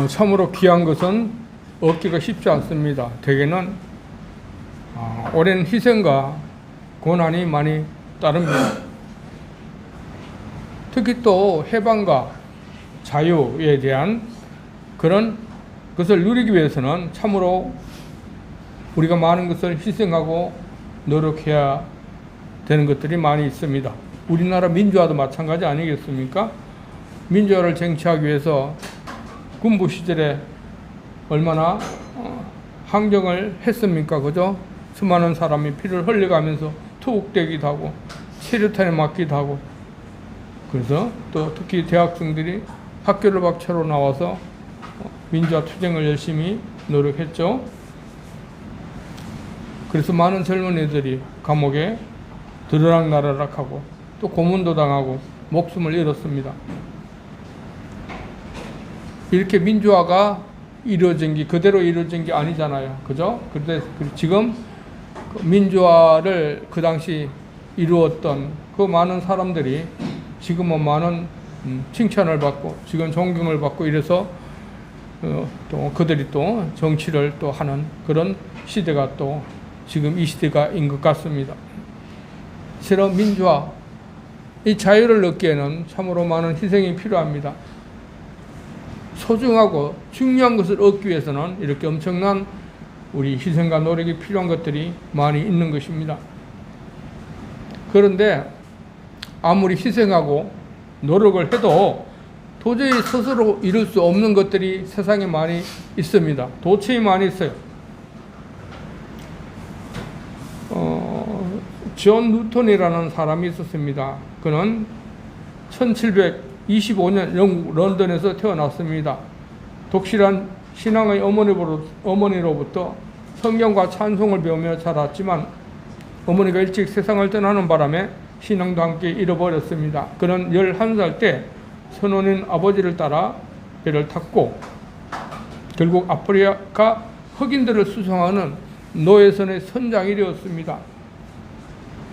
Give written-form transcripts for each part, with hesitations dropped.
참으로 귀한 것은 얻기가 쉽지 않습니다. 대개는 오랜 희생과 고난이 많이 따릅니다. 특히 또 해방과 자유에 대한 그런 것을 누리기 위해서는 참으로 우리가 많은 것을 희생하고 노력해야 되는 것들이 많이 있습니다. 우리나라 민주화도 마찬가지 아니겠습니까? 민주화를 쟁취하기 위해서 군부 시절에 얼마나 항쟁을 했습니까? 그죠? 수많은 사람이 피를 흘려가면서 투옥되기도 하고 체류탄에 맞기도 하고, 그래서 또 특히 대학생들이 학교를 박차로 나와서 민주화 투쟁을 열심히 노력했죠. 그래서 많은 젊은이들이 감옥에 들어락날아락하고 또 고문도 당하고 목숨을 잃었습니다. 이렇게 민주화가 이루어진 게 그대로 이루어진 게 아니잖아요. 그죠? 그런데 지금 민주화를 그 당시 이루었던 그 많은 사람들이 지금은 많은 칭찬을 받고 지금 존경을 받고 이래서 또 그들이 또 정치를 또 하는 그런 시대가 또 지금 이 시대가인 것 같습니다. 실은 민주화, 이 자유를 얻기에는 참으로 많은 희생이 필요합니다. 소중하고 중요한 것을 얻기 위해서는 이렇게 엄청난 우리 희생과 노력이 필요한 것들이 많이 있는 것입니다. 그런데 아무리 희생하고 노력을 해도 도저히 스스로 이룰 수 없는 것들이 세상에 많이 있습니다. 도처에 많이 있어요. 존 뉴턴이라는 사람이 있었습니다. 그는 1725년 영국 런던에서 태어났습니다. 독실한 신앙의 어머니로부터 성경과 찬송을 배우며 자랐지만 어머니가 일찍 세상을 떠나는 바람에 신앙도 함께 잃어버렸습니다. 그는 11살 때 선원인 아버지를 따라 배를 탔고 결국 아프리카 흑인들을 수송하는 노예선의 선장이 되었습니다.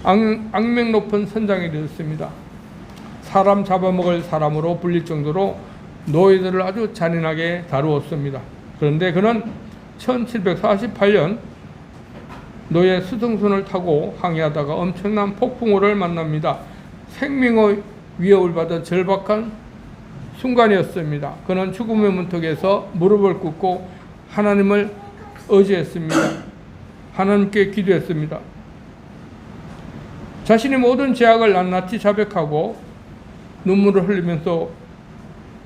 악명 높은 선장이 되었습니다. 사람 잡아먹을 사람으로 불릴 정도로 노예들을 아주 잔인하게 다루었습니다. 그런데 그는 1748년 노예 수송선을 타고 항해하다가 엄청난 폭풍우를 만납니다. 생명의 위협을 받아 절박한 순간이었습니다. 그는 죽음의 문턱에서 무릎을 꿇고 하나님을 의지했습니다. 하나님께 기도했습니다. 자신의 모든 죄악을 낱낱이 자백하고 눈물을 흘리면서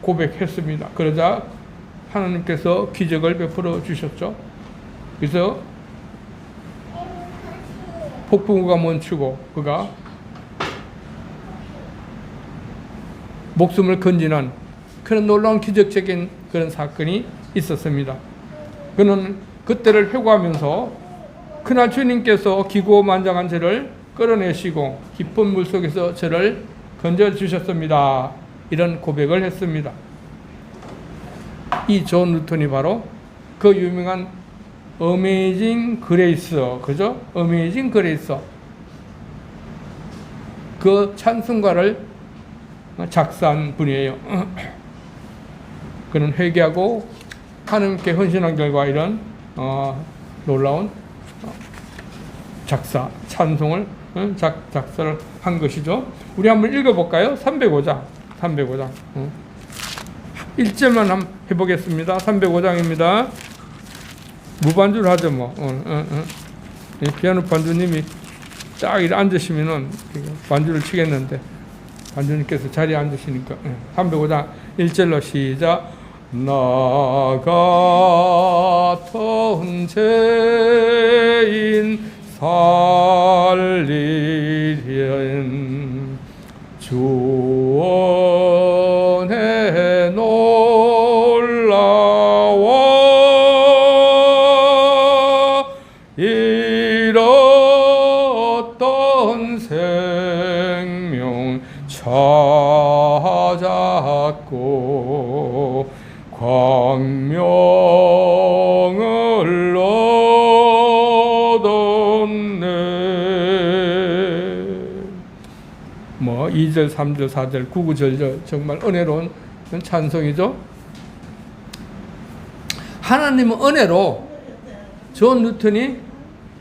고백했습니다. 그러자 하나님께서 기적을 베풀어 주셨죠. 그래서 폭풍우가 멈추고 그가 목숨을 건지는 그런 놀라운 기적적인 그런 사건이 있었습니다. 그는 그때를 회고하면서 그날 주님께서 기고만장한 저를 끌어내시고 깊은 물속에서 저를 건져주셨습니다. 이런 고백을 했습니다. 이 존 뉴턴이 바로 그 유명한 어메이징 그레이스, 그죠? 어메이징 그레이스. 그 찬송가를 작사한 분이에요. 그는 회개하고 하나님께 헌신한 결과 이런 놀라운 찬송을 작사를 한 것이죠. 우리 한번 읽어볼까요? 305장. 1절만 한번 해보겠습니다. 305장입니다. 무반주를 하죠, 뭐. 피아노 반주님이 딱 이렇게 앉으시면은 반주를 치겠는데, 반주님께서 자리에 앉으시니까. 305장 1절로 시작. 나 같은 죄인 살리련 주원의 놀라워 잃었던 생명 찾았고 광명을 얻었네. 2절, 3절, 4절, 9, 9절 정말 은혜로운 찬송이죠. 하나님의 은혜로 존 뉴턴이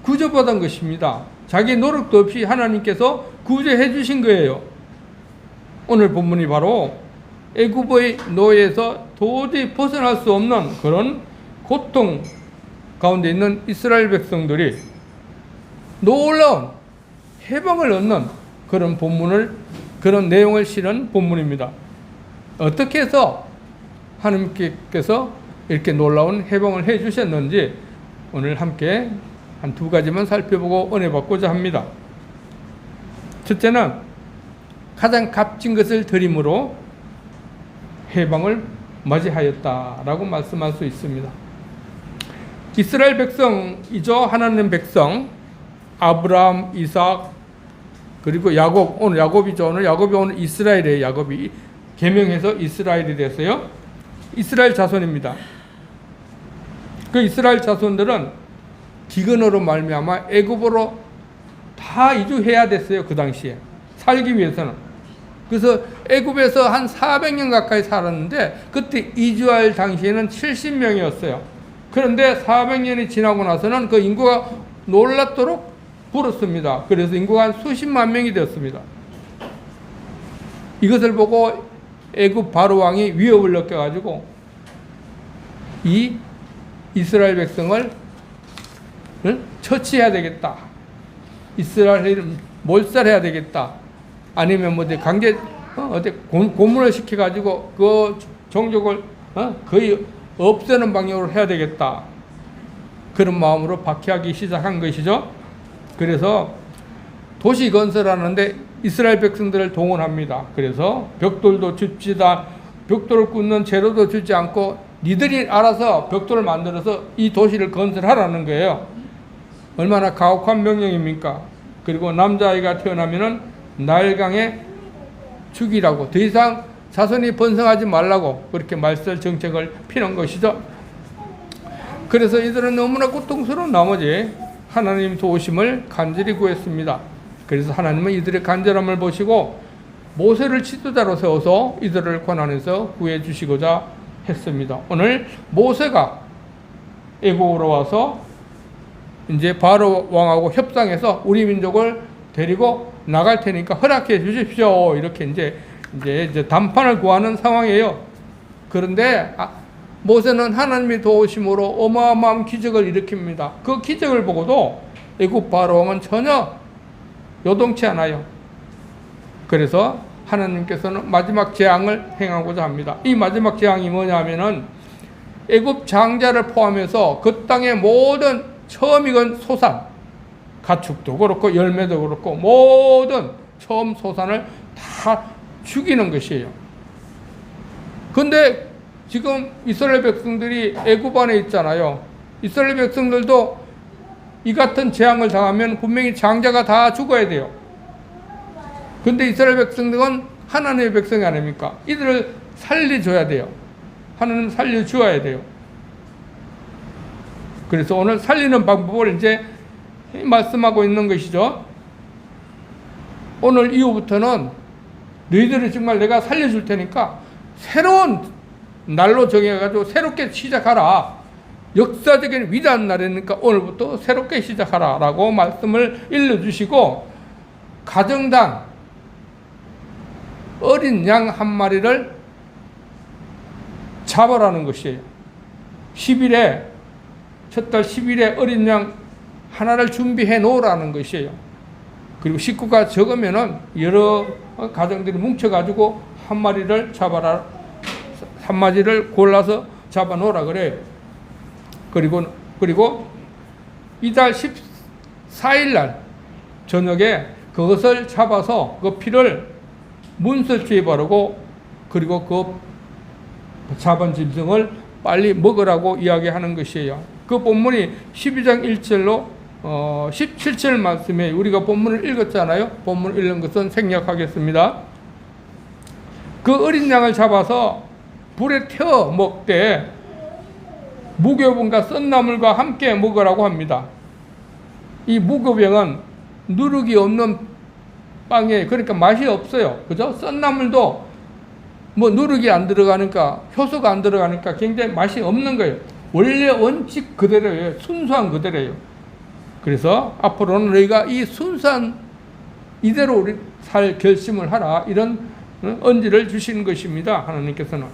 구조받은 것입니다. 자기 노력도 없이 하나님께서 구조해 주신 거예요. 오늘 본문이 바로 애굽의 노예에서 도저히 벗어날 수 없는 그런 고통 가운데 있는 이스라엘 백성들이 놀라운 해방을 얻는 그런 본문을, 그런 내용을 실은 본문입니다. 어떻게 해서 하나님께서 이렇게 놀라운 해방을 해 주셨는지 오늘 함께 한 두 가지만 살펴보고 은혜 받고자 합니다. 첫째는 가장 값진 것을 드림으로 해방을 맞이하였다라고 말씀할 수 있습니다. 이스라엘 백성이죠. 하나님 백성 아브라함, 이삭, 그리고 야곱. 오늘 야곱이죠. 야곱이 오늘 이스라엘의 야곱이 개명해서 이스라엘이 됐어요. 이스라엘 자손입니다. 그 이스라엘 자손들은 기근으로 말미암아 애굽으로 다 이주해야 됐어요. 그 당시에 살기 위해서는. 그래서 애굽에서 한 400년 가까이 살았는데 그때 이주할 당시에는 70명이었어요. 그런데 400년이 지나고 나서는 그 인구가 놀랍도록 불었습니다. 그래서 인구가 한 수십만 명이 되었습니다. 이것을 보고 애굽 바로 왕이 위협을 느껴가지고 이 이스라엘 백성을 처치해야 되겠다. 이스라엘을 몰살해야 되겠다. 아니면 뭐 강제 고문을 시켜가지고 그 종족을 거의 없애는 방향으로 해야 되겠다. 그런 마음으로 박해하기 시작한 것이죠. 그래서 도시 건설하는데 이스라엘 백성들을 동원합니다. 그래서 벽돌도 줍시다. 벽돌을 굽는 재료도 주지 않고 니들이 알아서 벽돌을 만들어서 이 도시를 건설하라는 거예요. 얼마나 가혹한 명령입니까? 그리고 남자아이가 태어나면은 나일강에 죽이라고, 더 이상 자손이 번성하지 말라고 그렇게 말살 정책을 피는 것이죠. 그래서 이들은 너무나 고통스러운 나머지 하나님 도우심을 간절히 구했습니다. 그래서 하나님은 이들의 간절함을 보시고 모세를 지도자로 세워서 이들을 고난에서 구해 주시고자 했습니다. 오늘 모세가 애굽으로 와서 이제 바로 왕하고 협상해서 우리 민족을 데리고 나갈 테니까 허락해 주십시오. 이렇게 이제 담판을 구하는 상황이에요. 그런데 모세는 하나님의 도우심으로 어마어마한 기적을 일으킵니다. 그 기적을 보고도 애굽 바로 왕은 전혀 요동치 않아요. 그래서 하나님께서는 마지막 재앙을 행하고자 합니다. 이 마지막 재앙이 뭐냐면은 애굽 장자를 포함해서 그 땅의 모든 처음 익은 소산, 가축도 그렇고 열매도 그렇고 모든 처음 소산을 다 죽이는 것이에요. 그런데 지금 이스라엘 백성들이 애굽 안에 있잖아요. 이스라엘 백성들도 이 같은 재앙을 당하면 분명히 장자가 다 죽어야 돼요. 그런데 이스라엘 백성들은 하나님의 백성이 아닙니까? 이들을 살려줘야 돼요. 하나님 살려주어야 돼요. 그래서 오늘 살리는 방법을 이제 말씀하고 있는 것이죠. 오늘 이후부터는 너희들을 정말 내가 살려줄 테니까 새로운 날로 정해가지고 새롭게 시작하라. 역사적인 위대한 날이니까 오늘부터 새롭게 시작하라 라고 말씀을 일러주시고 가정당 어린 양 한 마리를 잡아라는 것이에요. 10일에 첫 달 10일에 어린 양 하나를 준비해 놓으라는 것이에요. 그리고 식구가 적으면은 여러 가정들이 뭉쳐가지고 한 마리를 잡아라, 한 마리를 골라서 잡아 놓으라 그래요. 그리고 이달 14일 날 저녁에 그것을 잡아서 그 피를 문설주에 바르고 그리고 그 잡은 짐승을 빨리 먹으라고 이야기하는 것이에요. 그 본문이 12장 1절로 17절 말씀에 우리가 본문을 읽었잖아요. 본문을 읽은 것은 생략하겠습니다. 그 어린 양을 잡아서 불에 태워 먹되 무교병과 썬나물과 함께 먹으라고 합니다. 이 무교병은 누룩이 없는 빵이에요. 그러니까 맛이 없어요. 그죠? 썬나물도 뭐 누룩이 안 들어가니까, 효소가 안 들어가니까 굉장히 맛이 없는 거예요. 원래 원칙 그대로예요. 순수한 그대로예요. 그래서 앞으로는 너희가 이 순수한 이대로 우리 살 결심을 하라. 이런 언지를 주시는 것입니다. 하나님께서는.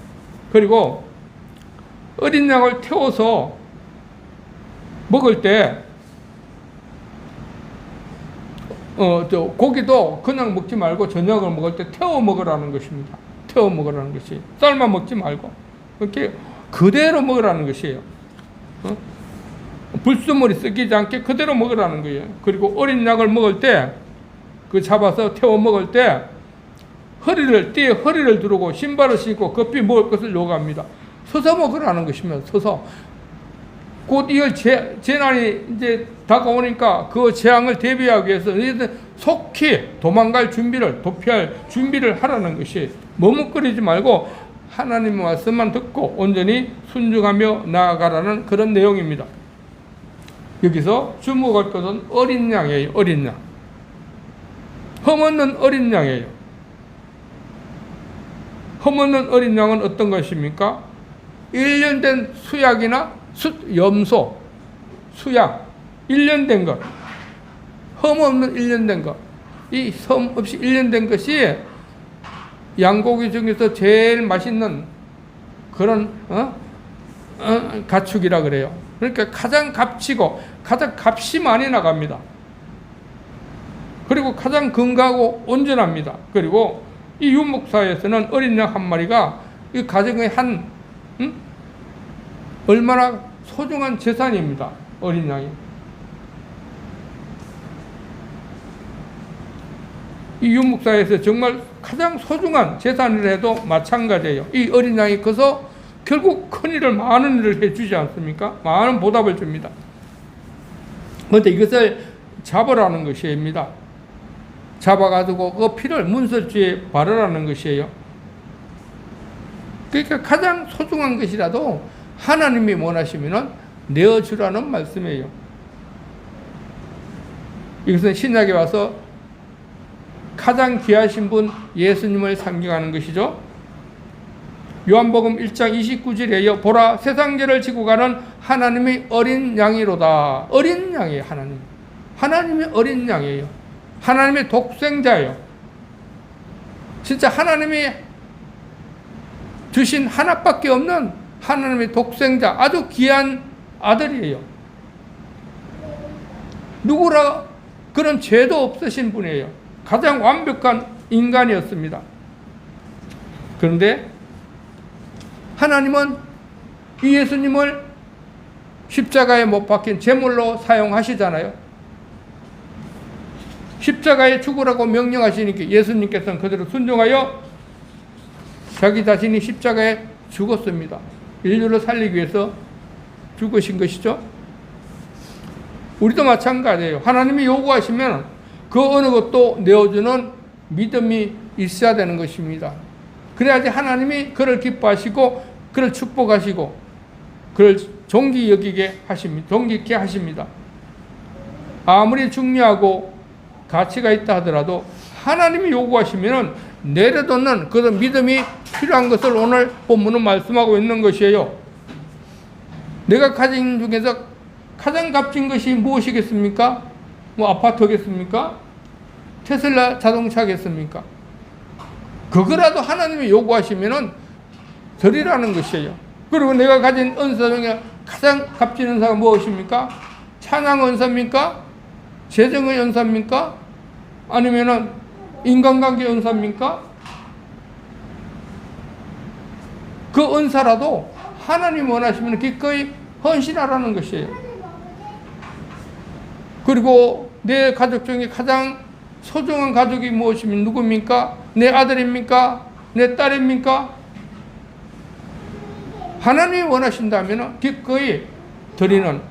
그리고 어린 양을 태워서 먹을 때 고기도 그냥 먹지 말고 저녁을 먹을 때 태워 먹으라는 것입니다. 태워 먹으라는 것이. 삶아 먹지 말고 이렇게 그대로 먹으라는 것이에요. 불순물이 섞이지 않게 그대로 먹으라는 거예요. 그리고 어린 양을 먹을 때 그 잡아서 태워 먹을 때 띠에 허리를 두르고 신발을 신고 급히 먹을 것을 요구합니다. 서서 먹으라는 것입니다. 서서. 곧 이걸 재난이 이제 다가오니까 그 재앙을 대비하기 위해서 속히 도망갈 준비를, 도피할 준비를 하라는 것이 머뭇거리지 말고 하나님의 말씀만 듣고 온전히 순종하며 나아가라는 그런 내용입니다. 여기서 주목할 것은 어린 양이에요. 어린 양. 흠없는 어린 양이에요. 흠없는 어린 양은 어떤 것입니까? 1년 된 수약이나 염소, 수약, 1년 된 것, 흠 없는 1년 된 것, 이 흠 없이 1년 된 것이 양고기 중에서 제일 맛있는 그런 가축이라 그래요. 그러니까 가장 값지고 가장 값이 많이 나갑니다. 그리고 가장 건강하고 온전합니다. 그리고 이 유목사에서는 어린 양 한 마리가 이 가정의 얼마나 소중한 재산입니다. 어린 양이. 이 유목사에서 정말 가장 소중한 재산이라 해도 마찬가지예요. 이 어린 양이 커서 결국 큰 일을, 많은 일을 해주지 않습니까? 많은 보답을 줍니다. 그런데 이것을 잡으라는 것입니다. 잡아가지고 그 피를 문설주에 바르라는 것이에요. 그러니까 가장 소중한 것이라도 하나님이 원하시면 내어주라는 말씀이에요. 이것은 신약에 와서 가장 귀하신 분 예수님을 상징하는 것이죠. 요한복음 1장 29절에요. 보라, 세상 죄를 지고 가는 하나님의 어린 양이로다. 어린 양이에요. 하나님. 하나님의 어린 양이에요. 하나님의 독생자예요. 진짜 하나님이 주신 하나밖에 없는 하나님의 독생자, 아주 귀한 아들이에요. 누구라 그런 죄도 없으신 분이에요. 가장 완벽한 인간이었습니다. 그런데 하나님은 이 예수님을 십자가에 못 박힌 제물로 사용하시잖아요. 십자가에 죽으라고 명령하시니까 예수님께서는 그대로 순종하여 자기 자신이 십자가에 죽었습니다. 인류를 살리기 위해서 죽으신 것이죠. 우리도 마찬가지예요. 하나님이 요구하시면 그 어느 것도 내어주는 믿음이 있어야 되는 것입니다. 그래야지 하나님이 그를 기뻐하시고 그를 축복하시고 그를 존귀 여기게 하십니다. 존귀케 하십니다. 아무리 중요하고 가치가 있다 하더라도 하나님이 요구하시면 내려놓는 그런 믿음이 필요한 것을 오늘 본문은 말씀하고 있는 것이에요. 내가 가진 중에서 가장 값진 것이 무엇이겠습니까? 뭐 아파트겠습니까? 테슬라 자동차겠습니까? 그거라도 하나님이 요구하시면 드리라는 것이에요. 그리고 내가 가진 은사 중에 가장 값진 은사가 무엇입니까? 찬양 은사입니까? 재정의 은사입니까? 아니면은 인간관계 은사입니까? 그 은사라도 하나님 원하시면 기꺼이 헌신하라는 것이에요. 그리고 내 가족 중에 가장 소중한 가족이 무엇이면 누굽니까? 내 아들입니까? 내 딸입니까? 하나님이 원하신다면 기꺼이 드리는,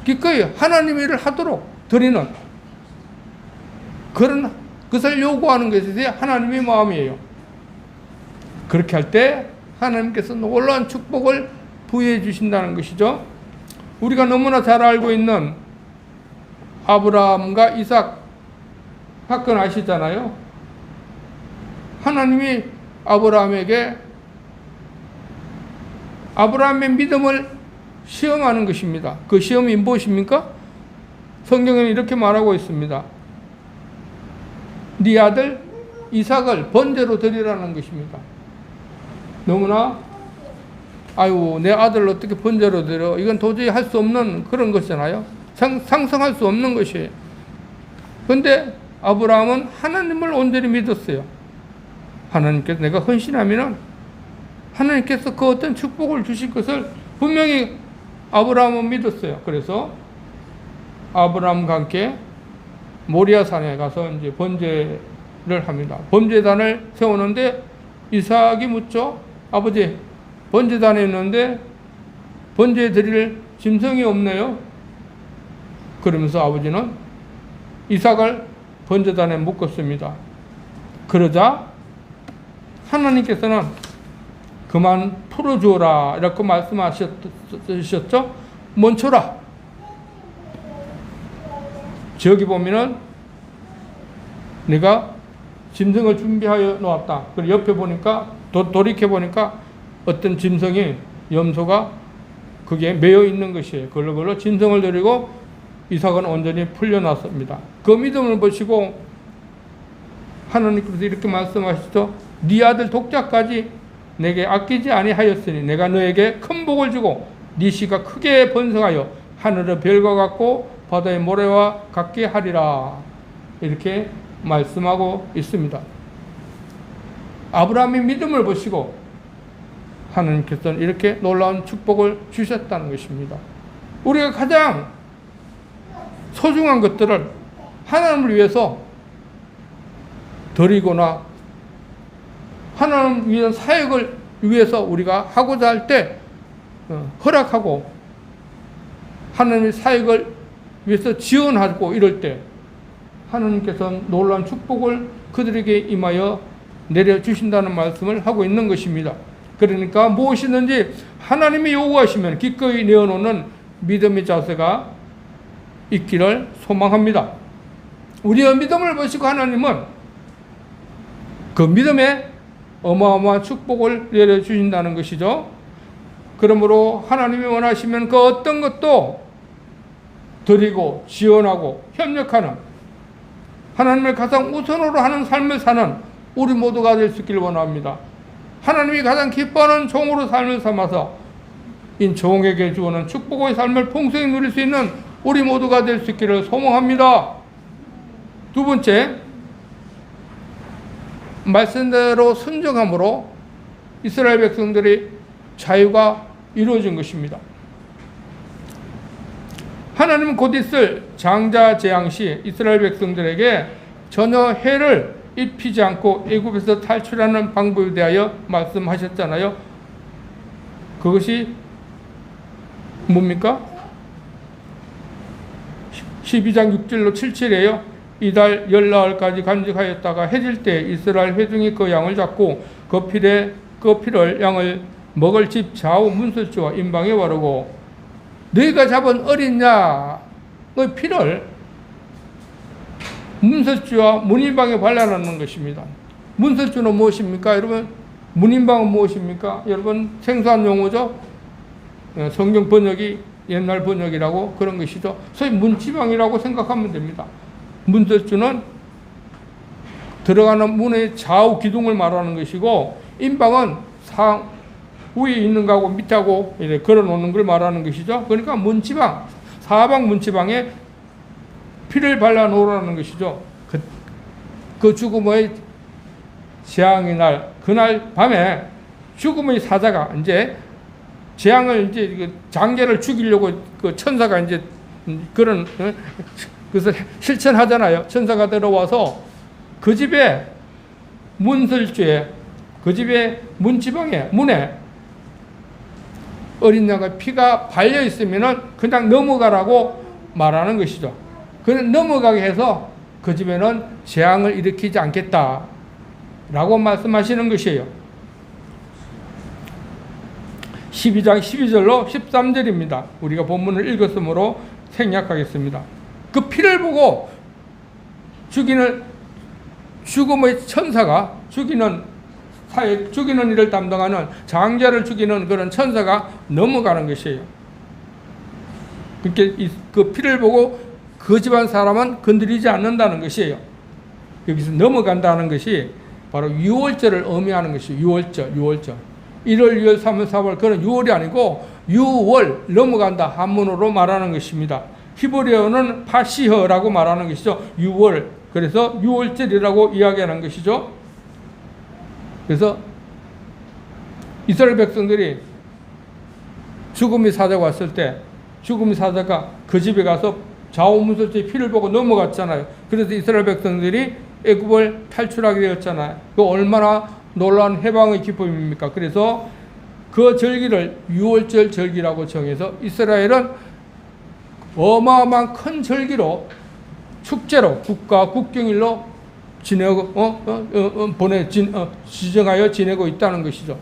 기꺼이 하나님 일을 하도록 드리는 그런 것을 요구하는 것이 하나님의 마음이에요. 그렇게 할 때 하나님께서 놀라운 축복을 부여해 주신다는 것이죠. 우리가 너무나 잘 알고 있는 아브라함과 이삭 사건 아시잖아요. 하나님이 아브라함에게 아브라함의 믿음을 시험하는 것입니다. 그 시험이 무엇입니까? 성경에는 이렇게 말하고 있습니다. 네 아들 이삭을 번제로 드리라는 것입니다. 너무나 아유 내 아들을 어떻게 번제로 드려, 이건 도저히 할 수 없는 그런 것이잖아요. 상상할 수 없는 것이에요. 그런데 아브라함은 하나님을 온전히 믿었어요. 하나님께서 내가 헌신하면은 하나님께서 그 어떤 축복을 주실 것을 분명히 아브라함은 믿었어요. 그래서 아브라함과 함께 모리아산에 가서 이제 번제를 합니다. 번제단을 세우는데 이삭이 묻죠. 아버지, 번제단에 있는데 번제 드릴 짐승이 없네요. 그러면서 아버지는 이삭을 번제단에 묶었습니다. 그러자 하나님께서는 그만 풀어주어라 이렇게 말씀하셨죠. 멈춰라. 저기 보면은 내가 짐승을 준비하여 놓았다. 그리고 옆에 보니까 돌이켜 보니까 어떤 짐승이 염소가 그게 매여 있는 것이에요. 그걸로 짐승을 드리고 이삭은 온전히 풀려났습니다. 그 믿음을 보시고 하나님께서 이렇게 말씀하시죠. 네 아들 독자까지 내게 아끼지 아니하였으니 내가 너에게 큰 복을 주고 네 씨가 크게 번성하여 하늘의 별과 같고 바다의 모래와 같게 하리라. 이렇게 말씀하고 있습니다. 아브라함의 믿음을 보시고 하나님께서는 이렇게 놀라운 축복을 주셨다는 것입니다. 우리가 가장 소중한 것들을 하나님을 위해서 드리거나 하나님 위한 사역을 위해서 우리가 하고자 할 때 허락하고 하나님의 사역을 위해서 지원하고 이럴 때 하나님께서는 놀라운 축복을 그들에게 임하여 내려주신다는 말씀을 하고 있는 것입니다. 그러니까 무엇이든지 하나님이 요구하시면 기꺼이 내어놓는 믿음의 자세가 있기를 소망합니다. 우리의 믿음을 보시고 하나님은 그 믿음에 어마어마한 축복을 내려주신다는 것이죠. 그러므로 하나님이 원하시면 그 어떤 것도 드리고 지원하고 협력하는 하나님을 가장 우선으로 하는 삶을 사는 우리 모두가 될 수 있기를 원합니다. 하나님이 가장 기뻐하는 종으로 삶을 삼아서 인 종에게 주어는 축복의 삶을 풍성히 누릴 수 있는 우리 모두가 될 수 있기를 소망합니다. 두 번째, 말씀대로 순종함으로 이스라엘 백성들의 자유가 이루어진 것입니다. 하나님은 곧 있을 장자 재앙 시 이스라엘 백성들에게 전혀 해를 입히지 않고 애굽에서 탈출하는 방법에 대하여 말씀하셨잖아요. 그것이 뭡니까? 12장 6절로 7절이에요. 이달 열나흘까지 간직하였다가 해질 때 이스라엘 회중이 그 양을 잡고 그 피를 양을 먹을 집 좌우 문설주와 임방에 바르고 너희가 잡은 어린 양의 피를 문설주와 문임방에 발라놓는 것입니다. 문설주는 무엇입니까? 여러분, 문임방은 무엇입니까? 여러분, 생소한 용어죠? 성경 번역이 옛날 번역이라고 그런 것이죠. 소위 문지방이라고 생각하면 됩니다. 문설주는 들어가는 문의 좌우 기둥을 말하는 것이고, 임방은 위에 있는 거하고 밑하고 이렇게 걸어 놓는 걸 말하는 것이죠. 그러니까 문지방, 사방 문지방에 피를 발라 놓으라는 것이죠. 그 죽음의 재앙의 날, 그날 밤에 죽음의 사자가 이제 재앙을 이제 장계를 죽이려고 그 천사가 이제 그런 그것을 실천하잖아요. 천사가 들어와서 그 집에 문설주에 그 집에 문지방에 문에 어린 양의 피가 발려 있으면은 그냥 넘어가라고 말하는 것이죠. 그는 넘어가게 해서 그 집에는 재앙을 일으키지 않겠다라고 말씀하시는 것이에요. 12장 12절로 13절입니다. 우리가 본문을 읽었으므로 생략하겠습니다. 그 피를 보고 죽음의 천사가 죽이는 사회 죽이는 일을 담당하는 장자를 죽이는 그런 천사가 넘어가는 것이에요. 그렇게 그 피를 보고 그 집안 사람은 건드리지 않는다는 것이에요. 여기서 넘어간다는 것이 바로 유월절을 의미하는 것이에요. 유월절. 1월, 2월, 3월, 4월 그런 6월이 아니고 유월 넘어간다 한문으로 말하는 것입니다. 히브리어는 파시허라고 말하는 것이죠. 6월. 그래서 6월절이라고 이야기하는 것이죠. 그래서 이스라엘 백성들이 죽음의 사자가 왔을 때 죽음의 사자가 그 집에 가서 좌우문설주의 피를 보고 넘어갔잖아요. 그래서 이스라엘 백성들이 애굽을 탈출하게 되었잖아요. 그 얼마나 놀라운 해방의 기쁨입니까? 그래서 그 절기를 6월절 절기라고 정해서 이스라엘은 어마어마한 큰 절기로 축제로 국가 국경일로 지정하여 지내고 있다는 것이죠.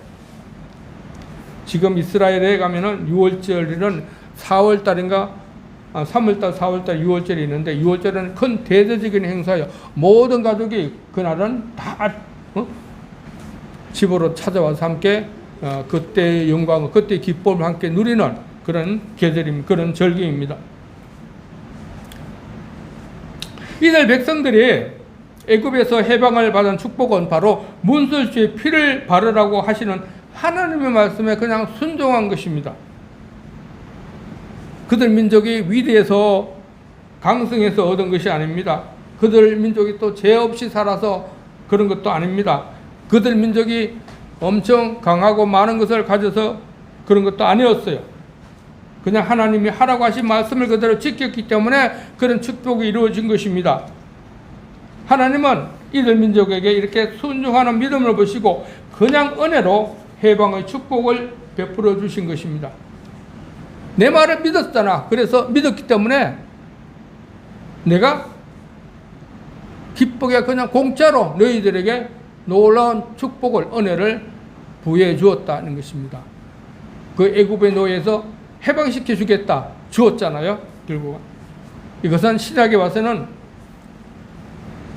지금 이스라엘에 가면은 6월절은 4월달인가 3월달, 4월달, 6월절이 있는데 6월절은 큰 대대적인 행사예요. 모든 가족이 그날은 다 집으로 찾아와서 함께 그때의 영광을, 그때의 기쁨을 함께 누리는 그런 계절입니다. 그런 절기입니다. 이들 백성들이 애굽에서 해방을 받은 축복은 바로 문설주의 피를 바르라고 하시는 하나님의 말씀에 그냥 순종한 것입니다. 그들 민족이 위대해서 강성해서 얻은 것이 아닙니다. 그들 민족이 또 죄 없이 살아서 그런 것도 아닙니다. 그들 민족이 엄청 강하고 많은 것을 가져서 그런 것도 아니었어요. 그냥 하나님이 하라고 하신 말씀을 그대로 지켰기 때문에 그런 축복이 이루어진 것입니다. 하나님은 이들 민족에게 이렇게 순종하는 믿음을 보시고 그냥 은혜로 해방의 축복을 베풀어 주신 것입니다. 내 말을 믿었잖아. 그래서 믿었기 때문에 내가 기쁘게 그냥 공짜로 너희들에게 놀라운 축복을, 은혜를 부여해 주었다는 것입니다. 그 애굽의 노예에서 해방시켜 주겠다 주었잖아요. 결국 이것은 신약에 와서는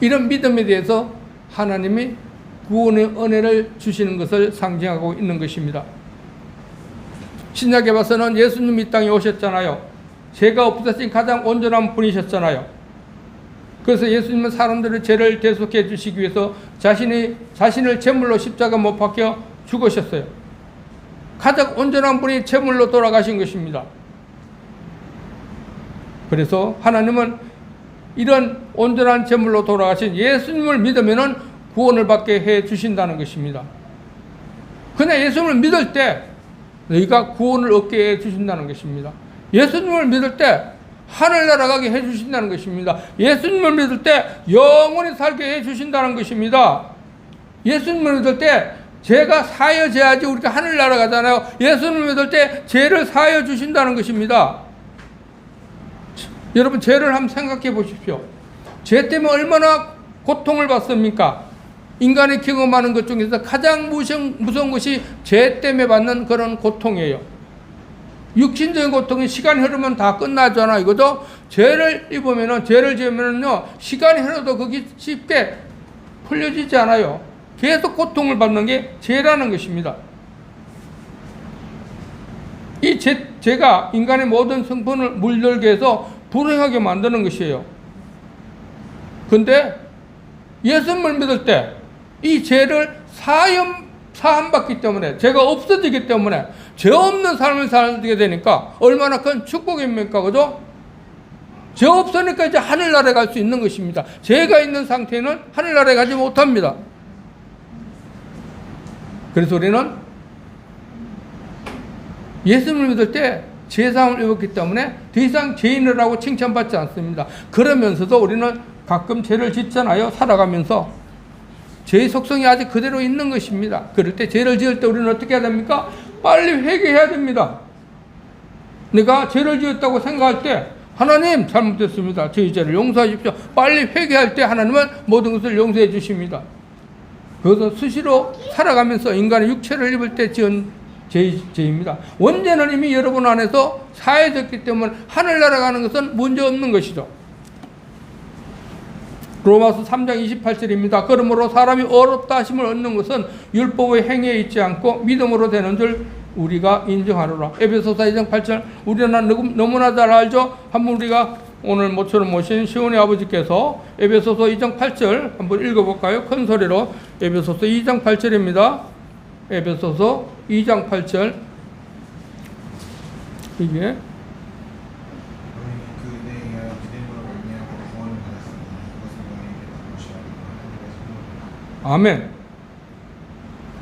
이런 믿음에 대해서 하나님이 구원의 은혜를 주시는 것을 상징하고 있는 것입니다. 신약에 와서는 예수님이 이 땅에 오셨잖아요. 죄가 없으신 가장 온전한 분이셨잖아요. 그래서 예수님은 사람들의 죄를 대속해 주시기 위해서 자신을 제물로 십자가 못 박혀 죽으셨어요. 가장 온전한 분이 제물로 돌아가신 것입니다. 그래서 하나님은 이런 온전한 제물로 돌아가신 예수님을 믿으면 구원을 받게 해 주신다는 것입니다. 그냥 예수님을 믿을 때 너희가 구원을 얻게 해 주신다는 것입니다. 예수님을 믿을 때 하늘나라 가게 해 주신다는 것입니다. 예수님을 믿을 때 영원히 살게 해 주신다는 것입니다. 예수님을 믿을 때 죄가 사여져야지 우리가 하늘나라 가잖아요. 예수님을 믿을 때 죄를 사여 주신다는 것입니다. 여러분 죄를 한번 생각해 보십시오. 죄 때문에 얼마나 고통을 받습니까? 인간이 경험하는 것 중에서 가장 무서운 것이 죄 때문에 받는 그런 고통이에요. 육신적인 고통이 시간이 흐르면 다 끝나잖아 이거죠. 죄를 입으면은, 죄를 지으면은요 시간이 흐르도 그게 쉽게 풀려지지 않아요. 계속 고통을 받는 게 죄라는 것입니다. 이 죄가 인간의 모든 성분을 물들게 해서 불행하게 만드는 것이에요. 근데 예수님을 믿을 때 이 죄를 사함받기 때문에, 죄가 없어지기 때문에 죄 없는 삶을 살게 되니까 얼마나 큰 축복입니까? 그죠? 죄 없으니까 이제 하늘나라에 갈 수 있는 것입니다. 죄가 있는 상태는 하늘나라에 가지 못합니다. 그래서 우리는 예수님을 믿을 때 죄사함을 입었기 때문에 더 이상 죄인이라고 칭찬받지 않습니다. 그러면서도 우리는 가끔 죄를 짓잖아요. 살아가면서 죄의 속성이 아직 그대로 있는 것입니다. 그럴 때 죄를 지을 때 우리는 어떻게 해야 됩니까? 빨리 회개해야 됩니다. 내가 죄를 지었다고 생각할 때 하나님 잘못했습니다. 저희 죄를 용서하십시오. 빨리 회개할 때 하나님은 모든 것을 용서해 주십니다. 그것은 수시로 살아가면서 인간의 육체를 입을 때 지은 죄입니다. 원죄는 이미 여러분 안에서 사해졌기 때문에 하늘나라 가는 것은 문제 없는 것이죠. 로마서 3장 28절입니다. 그러므로 사람이 어렵다 하심을 얻는 것은 율법의 행위에 있지 않고 믿음으로 되는 줄 우리가 인정하노라. 에베소서 2장 8절. 우리는 너무나 잘 알죠. 한번 우리가 오늘 모처럼 모신 시온의 아버지께서 에베소서 2장 8절 한번 읽어볼까요? 큰 소리로. 에베소서 2장 8절입니다. 에베소서 2장 8절. 이게 아멘.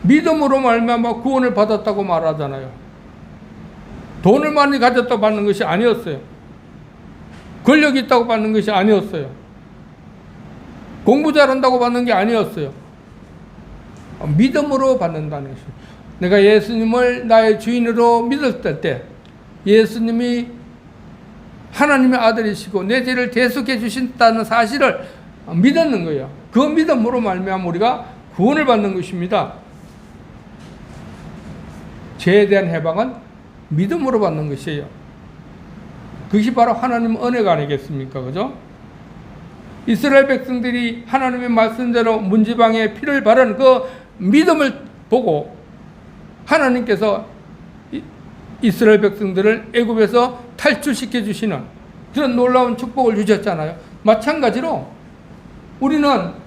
믿음으로 말미암아 구원을 받았다고 말하잖아요. 돈을 많이 가졌다고 받는 것이 아니었어요. 권력이 있다고 받는 것이 아니었어요. 공부 잘한다고 받는 게 아니었어요. 믿음으로 받는다는 것이에요. 내가 예수님을 나의 주인으로 믿었을 때 예수님이 하나님의 아들이시고 내 죄를 대속해 주신다는 사실을 믿었는 거예요. 그 믿음으로 말미암아 우리가 구원을 받는 것입니다. 죄에 대한 해방은 믿음으로 받는 것이에요. 그것이 바로 하나님 은혜가 아니겠습니까? 그죠? 이스라엘 백성들이 하나님의 말씀대로 문지방에 피를 바른 그 믿음을 보고 하나님께서 이스라엘 백성들을 애굽에서 탈출시켜 주시는 그런 놀라운 축복을 주셨잖아요. 마찬가지로 우리는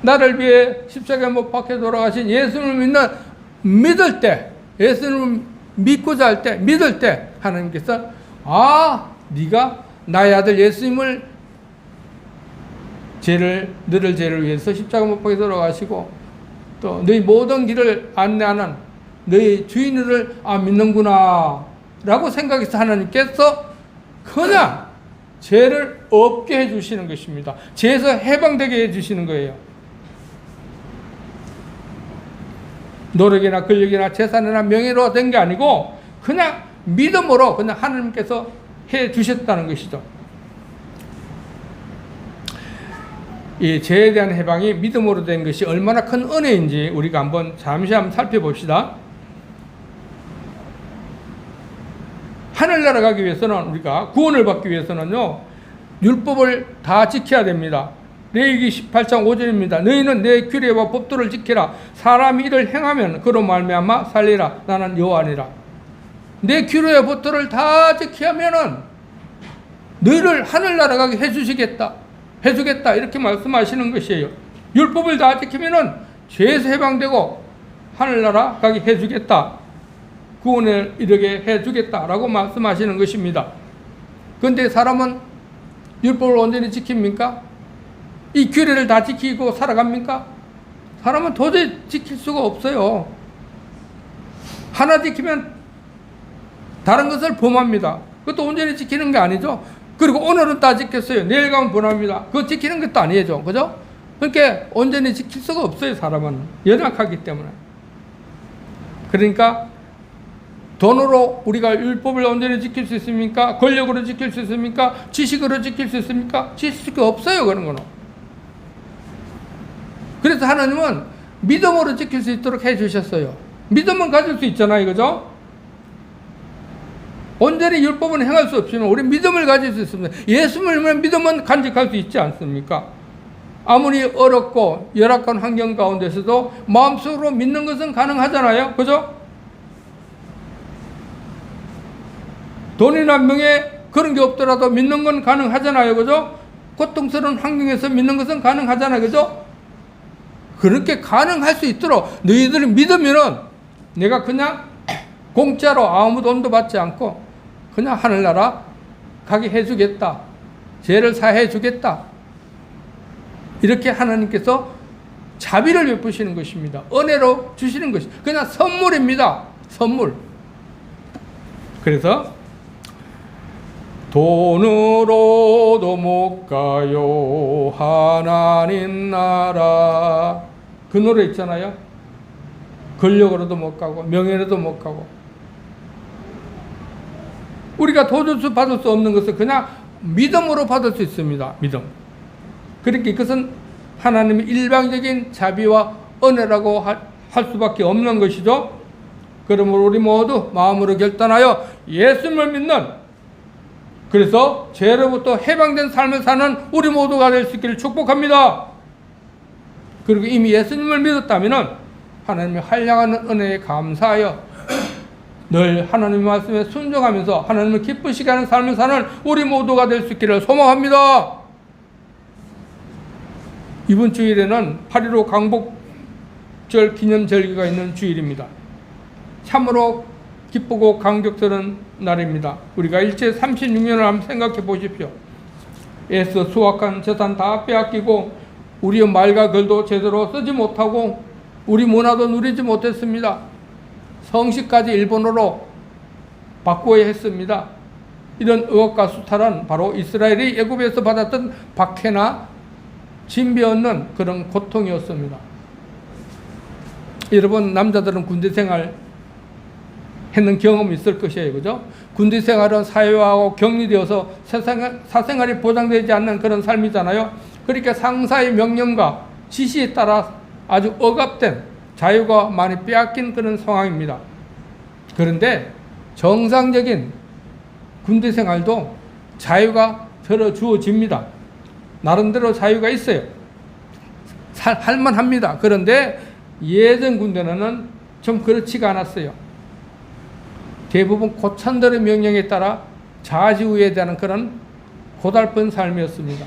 나를 위해 십자가에 못 박혀 돌아가신 예수님을 믿을 때, 예수님을 믿고자 할 때, 믿을 때 하나님께서 네가 나의 아들 예수님을 너를 죄를 위해서 십자가 못 박혀 돌아가시고 또 너희 모든 길을 안내하는 너희 주인을 믿는구나 라고 생각해서 하나님께서 그냥 죄를 없게 해주시는 것입니다. 죄에서 해방되게 해주시는 거예요. 노력이나 권력이나 재산이나 명예로 된 게 아니고 그냥 믿음으로 그냥 하나님께서 해주셨다는 것이죠. 이 죄에 대한 해방이 믿음으로 된 것이 얼마나 큰 은혜인지 우리가 잠시 한번 살펴봅시다. 하늘나라 가기 위해서는 우리가 구원을 받기 위해서는요 율법을 다 지켜야 됩니다. 레위기 18장 5절입니다. 너희는 내 규례와 법도를 지키라. 사람이 이를 행하면 그로 말미암아 살리라. 나는 여호와니라. 내 규례와 법도를 다 지키면은 너희를 하늘나라 가게 해주겠다 이렇게 말씀하시는 것이에요. 율법을 다 지키면은 죄에서 해방되고 하늘나라 가게 해주겠다. 구원을 이르게 해주겠다라고 말씀하시는 것입니다. 그런데 사람은 율법을 온전히 지킵니까? 이 규례를 다 지키고 살아갑니까? 사람은 도저히 지킬 수가 없어요. 하나 지키면 다른 것을 범합니다. 그것도 온전히 지키는 게 아니죠. 그리고 오늘은 다 지켰어요. 내일 가면 범합니다. 그거 지키는 것도 아니죠. 그죠? 그러니까 온전히 지킬 수가 없어요. 사람은 연약하기 때문에. 그러니까 돈으로 우리가 율법을 온전히 지킬 수 있습니까? 권력으로 지킬 수 있습니까? 지식으로 지킬 수 있습니까? 지식이 없어요. 그런 거는. 그래서 하나님은 믿음으로 지킬 수 있도록 해주셨어요. 믿음은 가질 수 있잖아요. 그죠? 온전히 율법은 행할 수 없지만 우리 믿음을 가질 수 있습니다. 예수님을 믿으면 간직할 수 있지 않습니까? 아무리 어렵고 열악한 환경 가운데서도 마음속으로 믿는 것은 가능하잖아요. 그죠? 돈이나 명예 그런 게 없더라도 믿는 건 가능하잖아요. 그죠? 고통스러운 환경에서 믿는 것은 가능하잖아요. 그죠? 그렇게 가능할 수 있도록 너희들이 믿으면은 내가 그냥 공짜로 아무 돈도 받지 않고 그냥 하늘나라 가게 해주겠다. 죄를 사해 주겠다. 이렇게 하나님께서 자비를 베푸시는 것입니다. 은혜로 주시는 것이 그냥 선물입니다. 선물. 그래서 돈으로도 못 가요 하나님 나라 그 노래 있잖아요. 권력으로도 못 가고 명예로도 못 가고 우리가 도저히 받을 수 없는 것을 그냥 믿음으로 받을 수 있습니다. 믿음. 그렇게 이것은 하나님의 일방적인 자비와 은혜라고 할 수밖에 없는 것이죠. 그러므로 우리 모두 마음으로 결단하여 예수님을 믿는 그래서 죄로부터 해방된 삶을 사는 우리 모두가 될 수 있기를 축복합니다. 그리고 이미 예수님을 믿었다면 하나님의 한량한 은혜에 감사하여 늘 하나님의 말씀에 순종하면서 하나님을 기쁘시게 하는 삶을 사는 우리 모두가 될 수 있기를 소망합니다. 이번 주일에는 8.15 강복절 기념절기가 있는 주일입니다. 참으로 기쁘고 감격스러운 날입니다. 우리가 일제 36년을 한번 생각해 보십시오. 애써 수확한 재산 다 빼앗기고 우리의 말과 글도 제대로 쓰지 못하고 우리 문화도 누리지 못했습니다. 성씨까지 일본어로 바꾸어야 했습니다. 이런 의혹과 수탈은 바로 이스라엘이 애굽에서 받았던 박해나 진배 없는 그런 고통이었습니다. 여러분, 남자들은 군대 생활 했는 경험이 있을 것이에요. 그죠? 군대 생활은 사회화하고 격리되어서 사생활이 보장되지 않는 그런 삶이잖아요. 그러니까 상사의 명령과 지시에 따라 아주 억압된 자유가 많이 빼앗긴 그런 상황입니다. 그런데 정상적인 군대 생활도 자유가 들어 주어집니다. 나름대로 자유가 있어요. 할만합니다. 그런데 예전 군대는 좀 그렇지가 않았어요. 대부분 고참들의 명령에 따라 자지우지되는 그런 고달픈 삶이었습니다.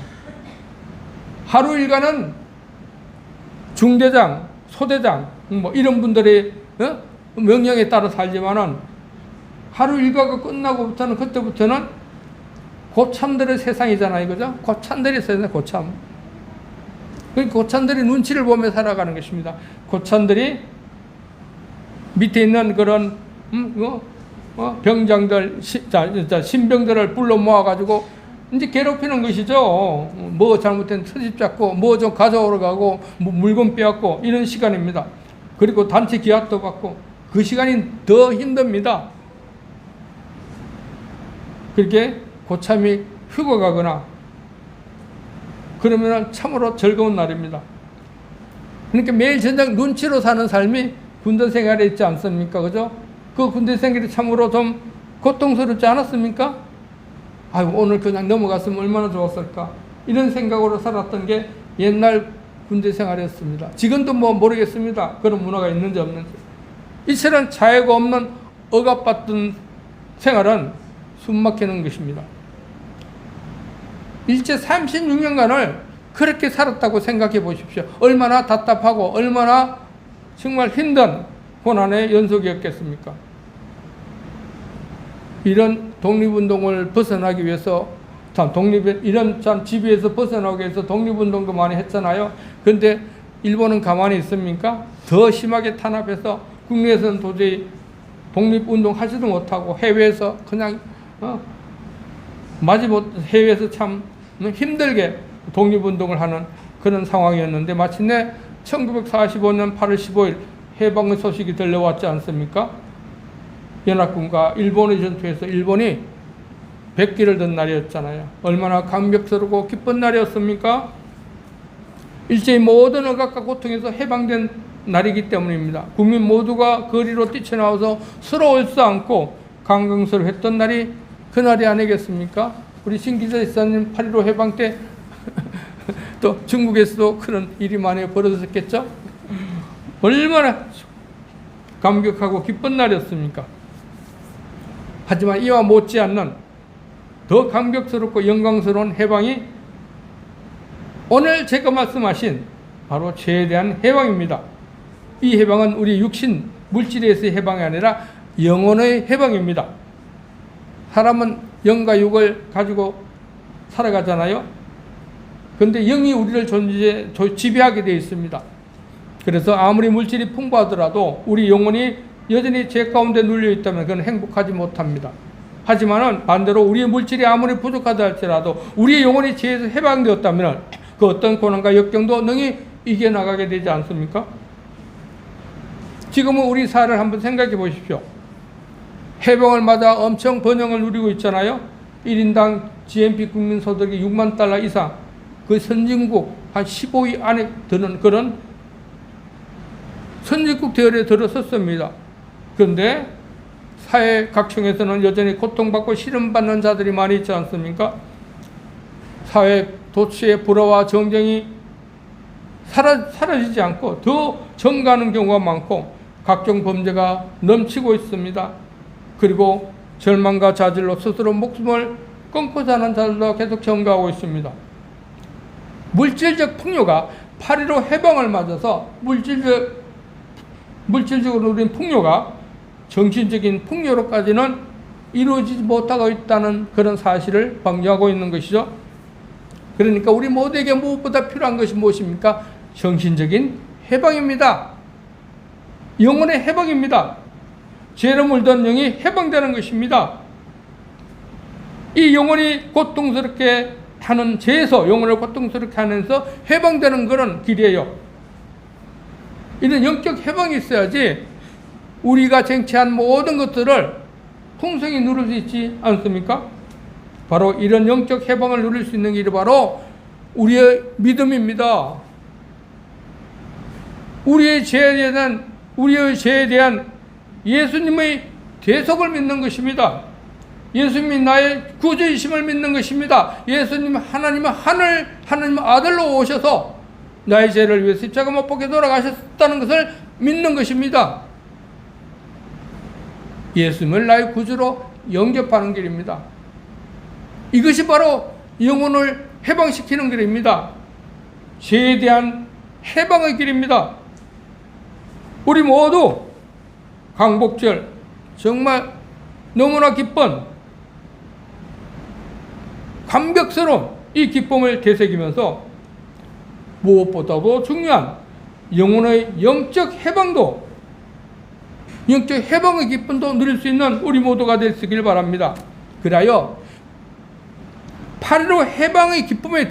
하루 일과는 중대장, 소대장 이런 분들의 명령에 따라 살지만은 하루 일과가 끝나고부터는 그때부터는 고참들의 세상이잖아요, 그죠? 고참들의 세상, 고참. 그 고참들이 눈치를 보며 살아가는 것입니다. 고참들이 밑에 있는 그런 병장들, 신병들을 불러 모아가지고 이제 괴롭히는 것이죠. 뭐 잘못된 트집 잡고, 뭐 좀 가져오러 가고, 뭐 물건 빼앗고, 이런 시간입니다. 그리고 단체 기합도 받고, 그 시간이 더 힘듭니다. 그렇게 고참이 휴가 가거나, 그러면 참으로 즐거운 날입니다. 그러니까 매일 저녁 눈치로 사는 삶이 군대 생활에 있지 않습니까? 그죠? 그 군대 생활이 참으로 좀 고통스럽지 않았습니까? 아유, 오늘 그냥 넘어갔으면 얼마나 좋았을까? 이런 생각으로 살았던 게 옛날 군대 생활이었습니다. 지금도 뭐 모르겠습니다. 그런 문화가 있는지 없는지. 이처럼 자유가 없는 억압받던 생활은 숨막히는 것입니다. 일제 36년간을 그렇게 살았다고 생각해 보십시오. 얼마나 답답하고 얼마나 정말 힘든 고난의 연속이었겠습니까? 이런 독립운동을 벗어나기 위해서 이런 지배에서 벗어나기 위해서 독립운동도 많이 했잖아요. 그런데 일본은 가만히 있습니까? 더 심하게 탄압해서 국내에서는 도저히 독립운동 하지도 못하고 해외에서 그냥 해외에서 참 힘들게 독립운동을 하는 그런 상황이었는데 마침내 1945년 8월 15일 해방의 소식이 들려왔지 않습니까? 연합군과 일본의 전투에서 일본이 백기를 든 날이었잖아요. 얼마나 감격스럽고 기쁜 날이었습니까? 일제의 모든 억압과 고통에서 해방된 날이기 때문입니다. 국민 모두가 거리로 뛰쳐나와서 서러울 수 않고 강경스러워했던 날이 그날이 아니겠습니까? 우리 신기자 이사님 8.15 해방 때 또 중국에서도 그런 일이 많이 벌어졌겠죠? 얼마나 감격하고 기쁜 날이었습니까? 하지만 이와 못지않는 더 감격스럽고 영광스러운 해방이 오늘 제가 말씀하신 바로 죄에 대한 해방입니다. 이 해방은 우리 육신, 물질에서의 해방이 아니라 영혼의 해방입니다. 사람은 영과 육을 가지고 살아가잖아요. 그런데 영이 우리를 지배하게 되어 있습니다. 그래서 아무리 물질이 풍부하더라도 우리 영혼이 여전히 죄 가운데 눌려 있다면 그건 행복하지 못합니다. 하지만은 반대로 우리의 물질이 아무리 부족하다 할지라도 우리의 영혼이 죄에서 해방되었다면 그 어떤 고난과 역경도 능히 이겨나가게 되지 않습니까? 지금은 우리 사회를 한번 생각해 보십시오. 해방을 맞아 엄청 번영을 누리고 있잖아요. 1인당 GNP 국민소득이 6만 달러 이상, 그 선진국 한 15위 안에 드는 그런 선진국 대열에 들어섰습니다. 그런데 사회 각층에서는 여전히 고통받고 시름받는 자들이 많이 있지 않습니까? 사회 도취의 불화와 정쟁이 사라지지 않고 더 증가하는 경우가 많고 각종 범죄가 넘치고 있습니다. 그리고 절망과 자질로 스스로 목숨을 끊고 사는 자들도 계속 증가하고 있습니다. 물질적 풍요가 8.15 해방을 맞아서 물질적으로 누린 풍요가 정신적인 풍요로까지는 이루어지지 못하고 있다는 그런 사실을 방증하고 있는 것이죠. 그러니까 우리 모두에게 무엇보다 필요한 것이 무엇입니까? 정신적인 해방입니다. 영혼의 해방입니다. 죄로 물든 영이 해방되는 것입니다. 이 영혼이 고통스럽게 하는 죄에서 영혼을 고통스럽게 하면서 해방되는 그런 길이에요. 이런 영적 해방이 있어야지 우리가 쟁취한 모든 것들을 풍성히 누릴 수 있지 않습니까? 바로 이런 영적 해방을 누릴 수 있는 길이 바로 우리의 믿음입니다. 우리의 죄에 대한 예수님의 대속을 믿는 것입니다. 예수님이 나의 구주이심을 믿는 것입니다. 예수님 하나님의 아들로 오셔서 나의 죄를 위해서 십자가 못 박혀 돌아가셨다는 것을 믿는 것입니다. 예수님을 나의 구주로 영접하는 길입니다. 이것이 바로 영혼을 해방시키는 길입니다. 죄에 대한 해방의 길입니다. 우리 모두 광복절 정말 너무나 기쁜 감격스러운 이 기쁨을 되새기면서 무엇보다도 중요한 영혼의 영적 해방의 기쁨도 누릴 수 있는 우리 모두가 되시길 바랍니다. 그리하여 8.15 해방의 기쁨에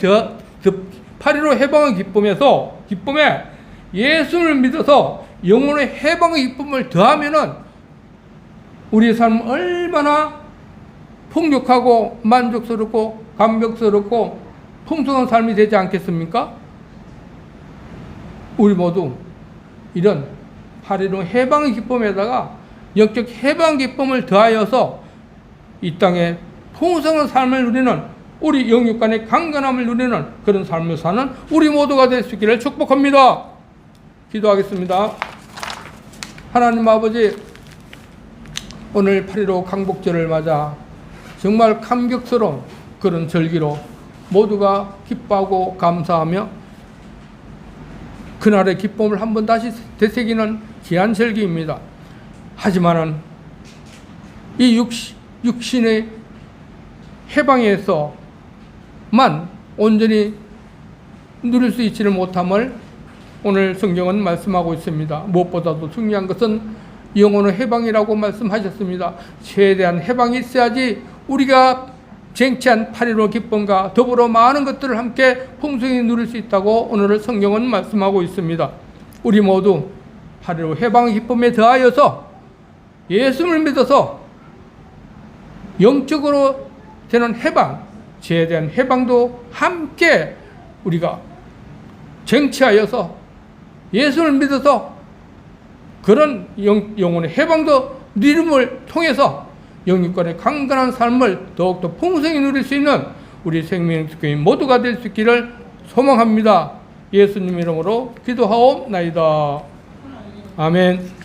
예수를 믿어서 영혼의 해방의 기쁨을 더하면은 우리의 삶은 얼마나 풍족하고 만족스럽고 감격스럽고 풍성한 삶이 되지 않겠습니까? 우리 모두 이런 8.15 해방의 기쁨에다가 영적 해방 기쁨을 더하여서 이 땅에 풍성한 삶을 누리는 우리 영육간의 강건함을 누리는 그런 삶을 사는 우리 모두가 될 수 있기를 축복합니다. 기도하겠습니다. 하나님 아버지, 오늘 8.15 강복절을 맞아 정말 감격스러운 그런 절기로 모두가 기뻐하고 감사하며 그날의 기쁨을 한번 다시 되새기는 귀한 절기입니다. 하지만은 이 육신의 해방에서만 온전히 누릴 수 있지는 못함을 오늘 성경은 말씀하고 있습니다. 무엇보다도 중요한 것은 영혼의 해방이라고 말씀하셨습니다. 죄에 대한 해방이 있어야지 우리가 쟁취한 8.15 기쁨과 더불어 많은 것들을 함께 풍성히 누릴 수 있다고 오늘 성경은 말씀하고 있습니다. 우리 모두 8.15 해방의 기쁨에 더하여서 예수를 믿어서 영적으로 되는 해방, 죄에 대한 해방도 함께 우리가 쟁취하여서 예수를 믿어서 그런 영혼의 해방도 누림을 통해서 영육간의 강건한 삶을 더욱더 풍성히 누릴 수 있는 우리 생명교회 모두가 될 수 있기를 소망합니다. 예수님 이름으로 기도하옵나이다. 아멘.